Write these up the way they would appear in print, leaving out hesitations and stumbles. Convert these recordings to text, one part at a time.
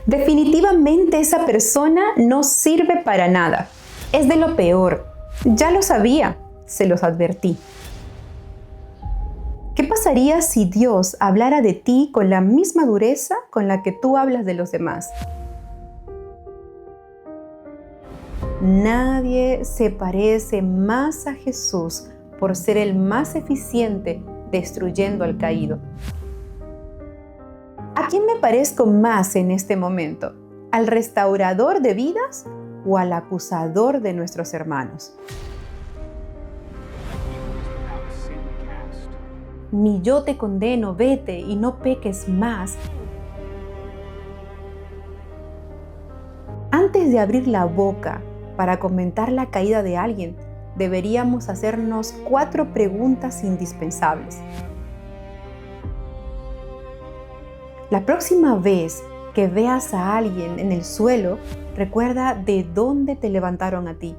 Definitivamente esa persona no sirve para nada. Es de lo peor. Ya lo sabía, se los advertí. ¿Qué pasaría si Dios hablara de ti con la misma dureza con la que tú hablas de los demás? Nadie se parece más a Jesús por ser el más eficiente destruyendo al caído. ¿A quién me parezco más en este momento? ¿Al restaurador de vidas o al acusador de nuestros hermanos? Ni yo te condeno, vete y no peques más. Antes de abrir la boca para comentar la caída de alguien, deberíamos hacernos 4 preguntas indispensables. La próxima vez que veas a alguien en el suelo, recuerda de dónde te levantaron a ti.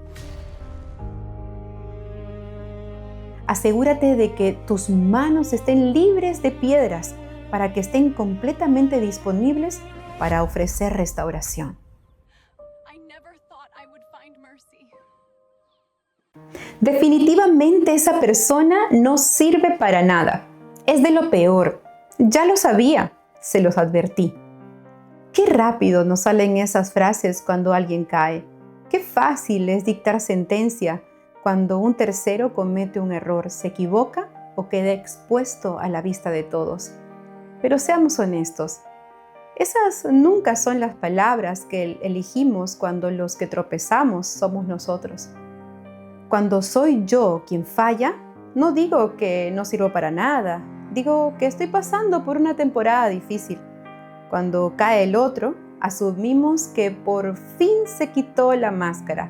Asegúrate de que tus manos estén libres de piedras para que estén completamente disponibles para ofrecer restauración. Definitivamente esa persona no sirve para nada. Es de lo peor. Ya lo sabía, se los advertí. Qué rápido nos salen esas frases cuando alguien cae. Qué fácil es dictar sentencia cuando un tercero comete un error, se equivoca o queda expuesto a la vista de todos. Pero seamos honestos, esas nunca son las palabras que elegimos cuando los que tropezamos somos nosotros. Cuando soy yo quien falla, no digo que no sirvo para nada, digo que estoy pasando por una temporada difícil. Cuando cae el otro, asumimos que por fin se quitó la máscara.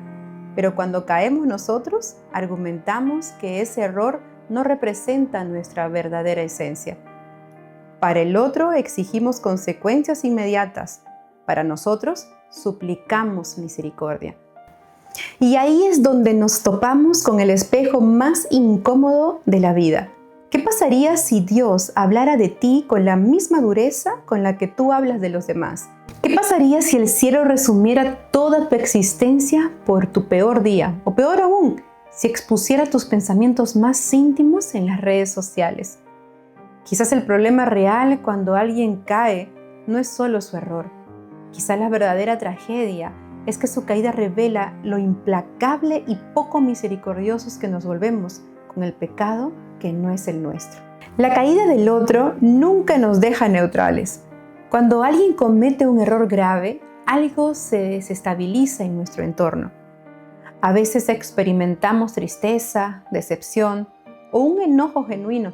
Pero cuando caemos nosotros, argumentamos que ese error no representa nuestra verdadera esencia. Para el otro exigimos consecuencias inmediatas. Para nosotros suplicamos misericordia. Y ahí es donde nos topamos con el espejo más incómodo de la vida. ¿Qué pasaría si Dios hablara de ti con la misma dureza con la que tú hablas de los demás? ¿Qué pasaría si el cielo resumiera toda tu existencia por tu peor día? O peor aún, si expusiera tus pensamientos más íntimos en las redes sociales. Quizás el problema real cuando alguien cae no es solo su error. Quizás la verdadera tragedia es que su caída revela lo implacable y poco misericordiosos que nos volvemos con el pecado que no es el nuestro. La caída del otro nunca nos deja neutrales. Cuando alguien comete un error grave, algo se desestabiliza en nuestro entorno. A veces experimentamos tristeza, decepción o un enojo genuino,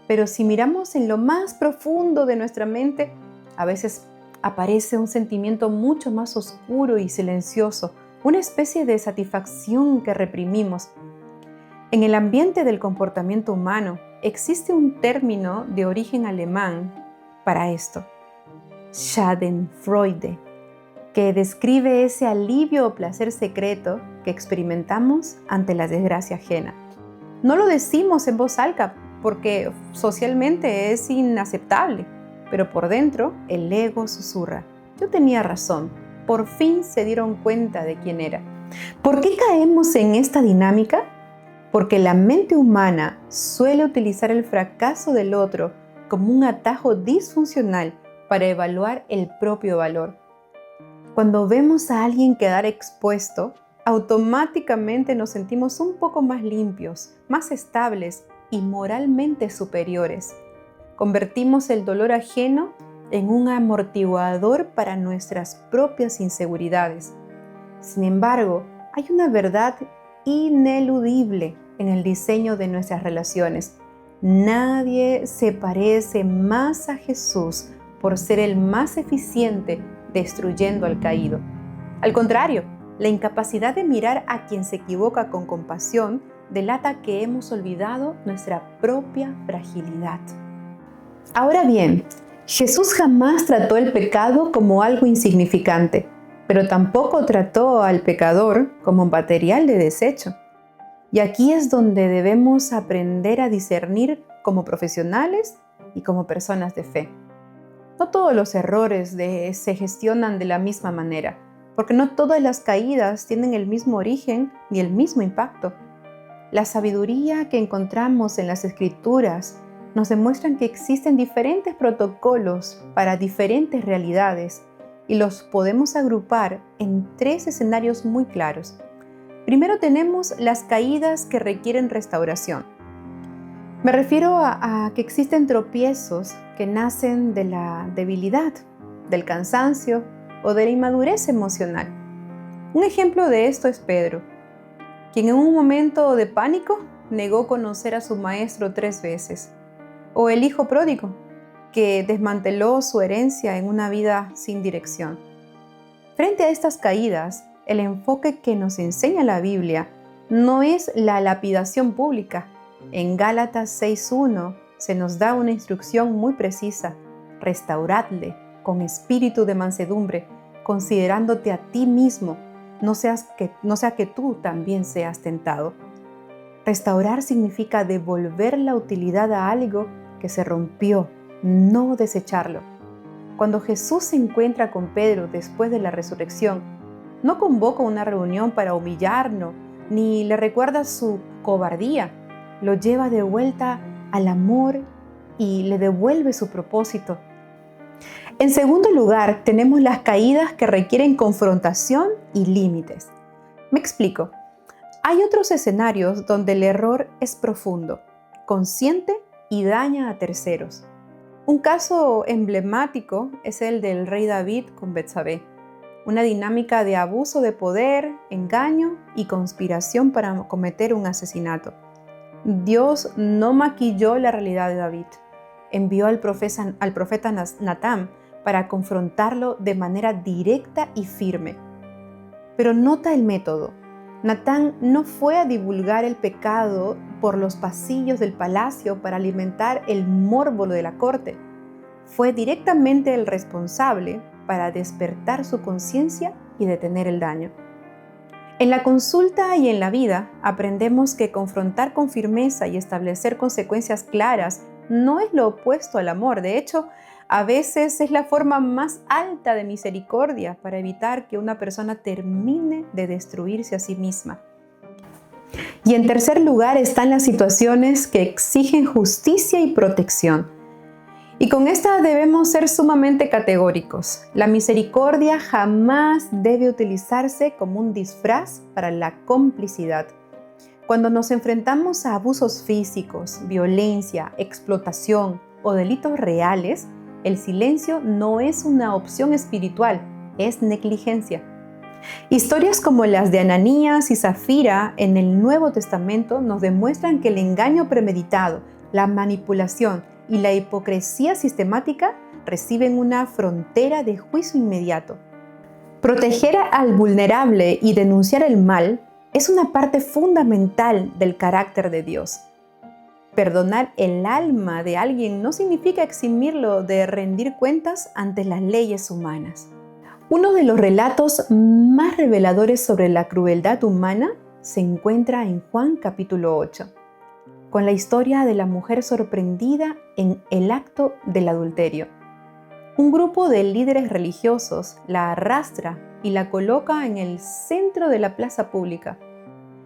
pero si miramos en lo más profundo de nuestra mente, a veces aparece un sentimiento mucho más oscuro y silencioso, una especie de satisfacción que reprimimos. En el ambiente del comportamiento humano existe un término de origen alemán para esto, Schadenfreude, que describe ese alivio o placer secreto que experimentamos ante la desgracia ajena. No lo decimos en voz alta porque socialmente es inaceptable, pero por dentro el ego susurra. Yo tenía razón, por fin se dieron cuenta de quién era. ¿Por qué caemos en esta dinámica? Porque la mente humana suele utilizar el fracaso del otro como un atajo disfuncional para evaluar el propio valor. Cuando vemos a alguien quedar expuesto, automáticamente nos sentimos un poco más limpios, más estables y moralmente superiores. Convertimos el dolor ajeno en un amortiguador para nuestras propias inseguridades. Sin embargo, hay una verdad ineludible en el diseño de nuestras relaciones. Nadie se parece más a Jesús por ser el más eficiente destruyendo al caído. Al contrario, la incapacidad de mirar a quien se equivoca con compasión delata que hemos olvidado nuestra propia fragilidad. Ahora bien, Jesús jamás trató el pecado como algo insignificante, pero tampoco trató al pecador como material de desecho. Y aquí es donde debemos aprender a discernir como profesionales y como personas de fe. No todos los errores se gestionan de la misma manera, porque no todas las caídas tienen el mismo origen ni el mismo impacto. La sabiduría que encontramos en las Escrituras nos demuestran que existen diferentes protocolos para diferentes realidades y los podemos agrupar en 3 escenarios muy claros. Primero tenemos las caídas que requieren restauración. Me refiero a que existen tropiezos que nacen de la debilidad, del cansancio o de la inmadurez emocional. Un ejemplo de esto es Pedro, quien en un momento de pánico negó conocer a su maestro 3 veces. O el hijo pródigo, que desmanteló su herencia en una vida sin dirección. Frente a estas caídas, el enfoque que nos enseña la Biblia no es la lapidación pública. En Gálatas 6:1 se nos da una instrucción muy precisa: restauradle con espíritu de mansedumbre, considerándote a ti mismo, no sea que tú también seas tentado. Restaurar significa devolver la utilidad a algo que se rompió, no desecharlo. Cuando Jesús se encuentra con Pedro después de la resurrección, no convoca una reunión para humillarlo, ni le recuerda su cobardía. Lo lleva de vuelta al amor y le devuelve su propósito. En segundo lugar, tenemos las caídas que requieren confrontación y límites. Me explico. Hay otros escenarios donde el error es profundo, consciente y daña a terceros. Un caso emblemático es el del rey David con Betsabé, una dinámica de abuso de poder, engaño y conspiración para cometer un asesinato. Dios no maquilló la realidad de David. Envió al profeta Natán para confrontarlo de manera directa y firme. Pero nota el método. Natán no fue a divulgar el pecado por los pasillos del palacio para alimentar el morbo de la corte. Fue directamente el responsable para despertar su conciencia y detener el daño. En la consulta y en la vida aprendemos que confrontar con firmeza y establecer consecuencias claras no es lo opuesto al amor. De hecho, a veces es la forma más alta de misericordia para evitar que una persona termine de destruirse a sí misma. Y en tercer lugar están las situaciones que exigen justicia y protección. Y con esta debemos ser sumamente categóricos. La misericordia jamás debe utilizarse como un disfraz para la complicidad. Cuando nos enfrentamos a abusos físicos, violencia, explotación o delitos reales, el silencio no es una opción espiritual, es negligencia. Historias como las de Ananías y Zafira en el Nuevo Testamento nos demuestran que el engaño premeditado, la manipulación y la hipocresía sistemática reciben una frontera de juicio inmediato. Proteger al vulnerable y denunciar el mal es una parte fundamental del carácter de Dios. Perdonar el alma de alguien no significa eximirlo de rendir cuentas ante las leyes humanas. Uno de los relatos más reveladores sobre la crueldad humana se encuentra en Juan capítulo 8, con la historia de la mujer sorprendida en el acto del adulterio. Un grupo de líderes religiosos la arrastra y la coloca en el centro de la plaza pública.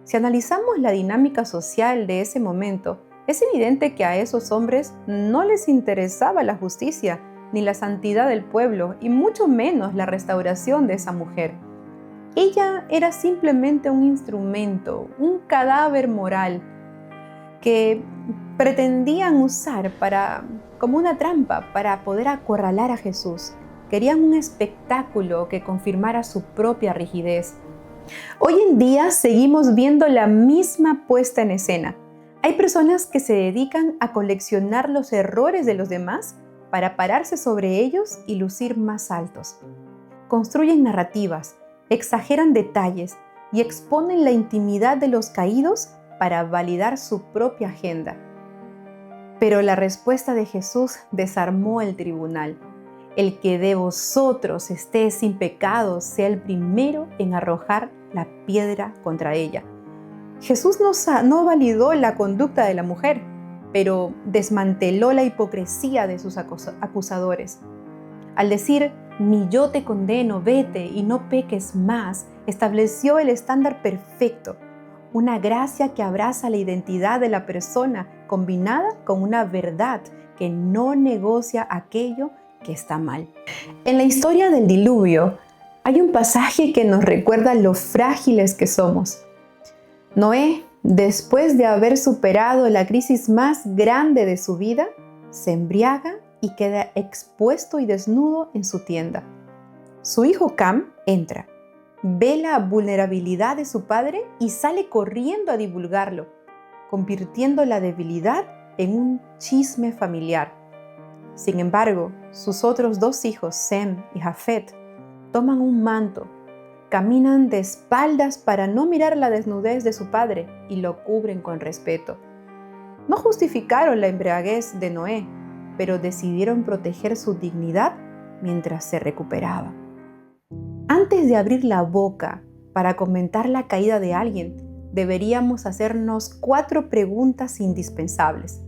Si analizamos la dinámica social de ese momento, es evidente que a esos hombres no les interesaba la justicia ni la santidad del pueblo, y mucho menos la restauración de esa mujer. Ella era simplemente un instrumento, un cadáver moral que pretendían usar como una trampa para poder acorralar a Jesús. Querían un espectáculo que confirmara su propia rigidez. Hoy en día seguimos viendo la misma puesta en escena. Hay personas que se dedican a coleccionar los errores de los demás para pararse sobre ellos y lucir más altos. Construyen narrativas, exageran detalles y exponen la intimidad de los caídos para validar su propia agenda. Pero la respuesta de Jesús desarmó el tribunal. El que de vosotros esté sin pecado sea el primero en arrojar la piedra contra ella. Jesús no validó la conducta de la mujer, pero desmanteló la hipocresía de sus acusadores. Al decir, ni yo te condeno, vete y no peques más, estableció el estándar perfecto, una gracia que abraza la identidad de la persona combinada con una verdad que no negocia aquello que está mal. En la historia del diluvio hay un pasaje que nos recuerda lo frágiles que somos. Noé, después de haber superado la crisis más grande de su vida, se embriaga y queda expuesto y desnudo en su tienda. Su hijo Cam entra, ve la vulnerabilidad de su padre y sale corriendo a divulgarlo, convirtiendo la debilidad en un chisme familiar. Sin embargo, sus otros dos hijos, Sem y Jafet, toman un manto, caminan de espaldas para no mirar la desnudez de su padre y lo cubren con respeto. No justificaron la embriaguez de Noé, pero decidieron proteger su dignidad mientras se recuperaba. Antes de abrir la boca para comentar la caída de alguien, deberíamos hacernos 4 preguntas indispensables.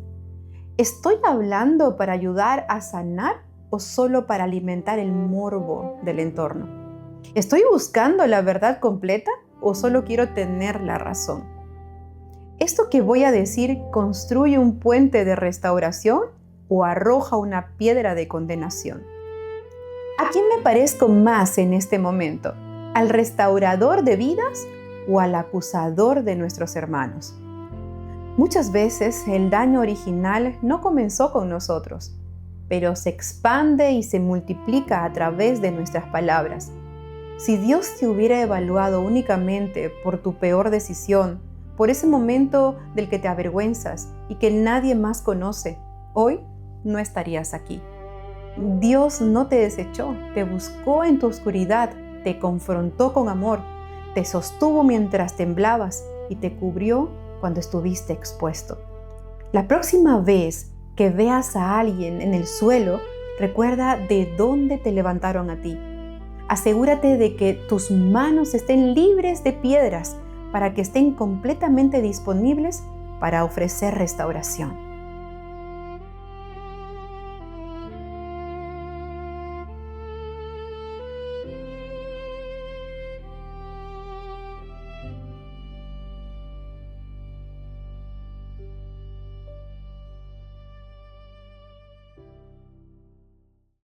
¿Estoy hablando para ayudar a sanar o solo para alimentar el morbo del entorno? ¿Estoy buscando la verdad completa o solo quiero tener la razón? ¿Esto que voy a decir construye un puente de restauración o arroja una piedra de condenación? ¿A quién me parezco más en este momento? ¿Al restaurador de vidas o al acusador de nuestros hermanos? Muchas veces el daño original no comenzó con nosotros, pero se expande y se multiplica a través de nuestras palabras. Si Dios te hubiera evaluado únicamente por tu peor decisión, por ese momento del que te avergüenzas y que nadie más conoce, hoy no estarías aquí. Dios no te desechó, te buscó en tu oscuridad, te confrontó con amor, te sostuvo mientras temblabas y te cubrió cuando estuviste expuesto. La próxima vez que veas a alguien en el suelo, recuerda de dónde te levantaron a ti. Asegúrate de que tus manos estén libres de piedras para que estén completamente disponibles para ofrecer restauración.